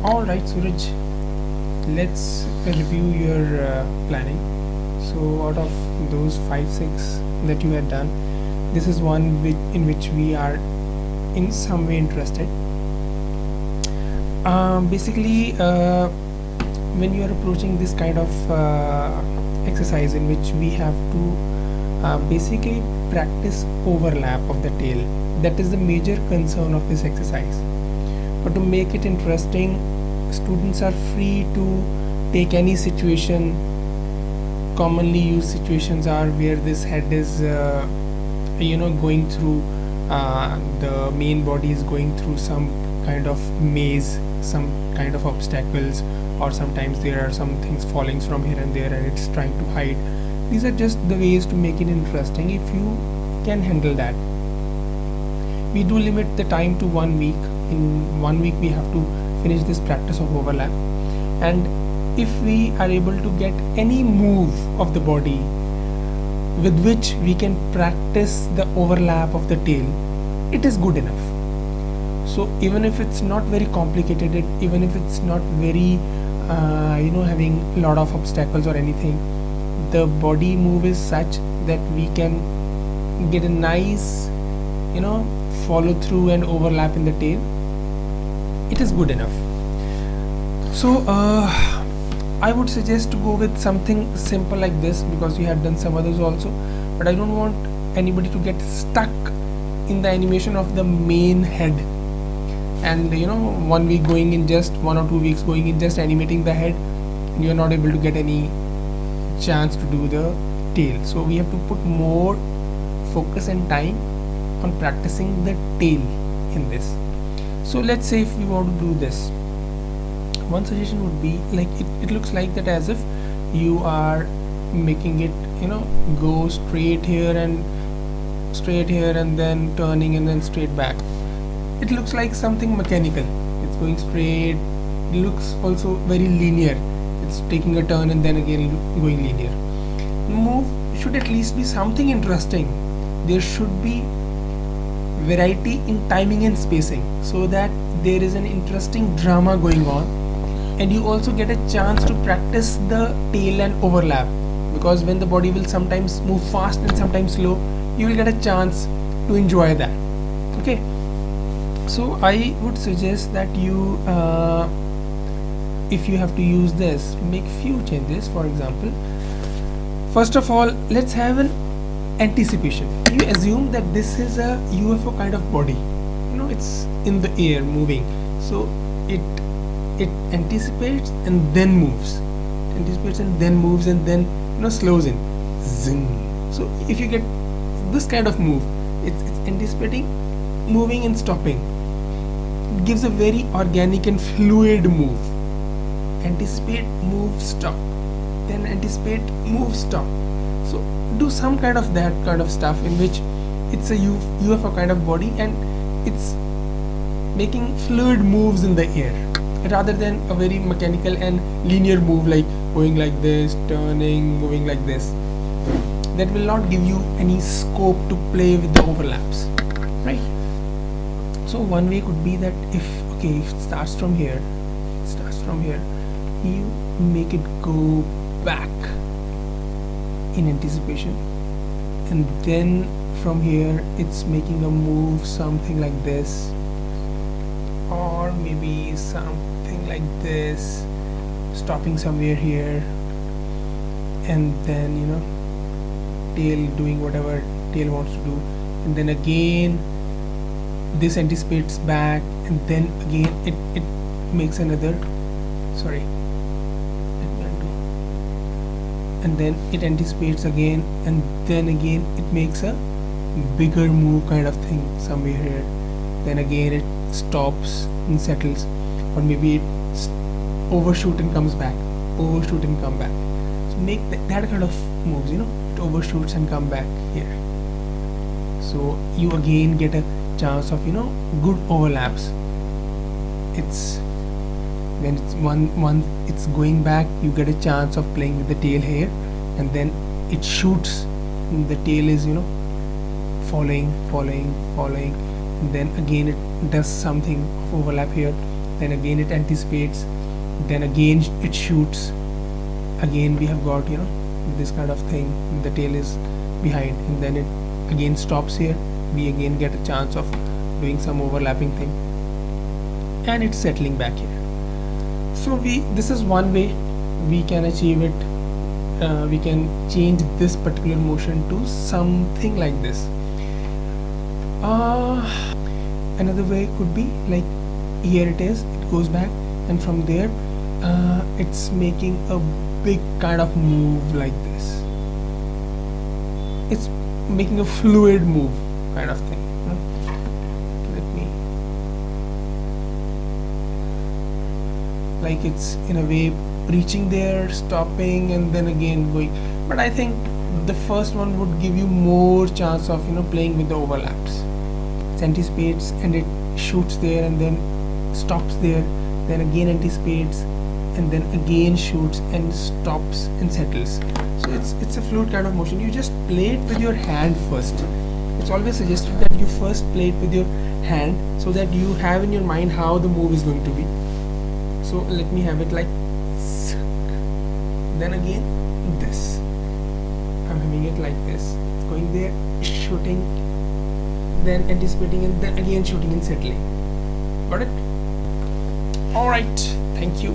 Alright, Suraj, let's review your planning. So, out of those 5 6 that you had done, this is one in which we are in some way interested. Basically, when you are approaching this kind of exercise in which we have to basically practice overlap of the tail, that is the major concern of this exercise. But to make it interesting, students are free to take any situation. Commonly used situations are where this head is going through the main body is going through some kind of maze, some kind of obstacles, or sometimes there are some things falling from here and there and it's trying to hide. These are just the ways to make it interesting if you can handle that. We do limit the time to 1 week. In 1 week we have to finish this practice of overlap, and if we are able to get any move of the body with which we can practice the overlap of the tail, it is good enough. So even if it's not very complicated, even if it's not very having a lot of obstacles or anything, the body move is such that we can get a nice follow through and overlap in the tail. It is good enough. So I would suggest to go with something simple like this, because we had done some others also, but I don't want anybody to get stuck in the animation of the main head and 1 week going in, just 1 or 2 weeks going in just animating the head, and you're not able to get any chance to do the tail. So we have to put more focus and time on practicing the tail in this. So let's say if we want to do this, one suggestion would be like it looks like that as if you are making it go straight here and then turning and then straight back. It looks like something mechanical. It's going straight. It looks also very linear. It's taking a turn and then again going linear. Move should at least be something interesting. There should be variety in timing and spacing, so that there is an interesting drama going on, and you also get a chance to practice the tail and overlap, because when the body will sometimes move fast and sometimes slow, you will get a chance to enjoy that. Okay, so I would suggest that you if you have to use this, make few changes. For example, first of all, let's have an anticipation. You assume that this is a UFO kind of body, it's in the air moving, so it anticipates and then moves, and then slows in, zing. So if you get this kind of move, it's anticipating, moving and stopping. It gives a very organic and fluid move. Anticipate, move, stop, then anticipate, move, stop. So do some kind of that kind of stuff in which it's a UFO kind of body and it's making fluid moves in the air, rather than a very mechanical and linear move like going like this, turning, moving like this. That will not give you any scope to play with the overlaps, right? So one way could be that if it starts from here, you make it go back in anticipation, and then from here it's making a move something like this, or maybe something like this, stopping somewhere here, and then tail doing whatever tail wants to do, and then again this anticipates back, and then again it makes another, and then it anticipates again, and then again it makes a bigger move kind of thing somewhere here, then again it stops and settles, or maybe it overshoot and comes back, overshoot and come back. So make that kind of moves, it overshoots and come back here. So you again get a chance of good overlaps. It's when it's going back, you get a chance of playing with the tail here, and then it shoots, and the tail is following, and then again it does something of overlap here, then again it anticipates, then again it shoots, again we have got, you know, this kind of thing, the tail is behind, and then it again stops here, we again get a chance of doing some overlapping thing, and it's settling back here. So this is one way we can achieve it. We can change this particular motion to something like this. Another way could be like, here it is, it goes back, and from there it's making a big kind of move like this. It's making a fluid move kind of thing. Let me, like, it's in a way reaching there, stopping, and then again going. But I think the first one would give you more chance of, you know, playing with the overlaps. It anticipates and it shoots there, and then stops there, then again anticipates, and then again shoots and stops and settles. So it's a fluid kind of motion. You just play it with your hand first. It's always suggested that you first play it with your hand, so that you have in your mind how the move is going to be. So let me have it like, then again this, I'm having it like this, it's going there, shooting, then anticipating, and then again shooting and settling. Got it? Alright, thank you.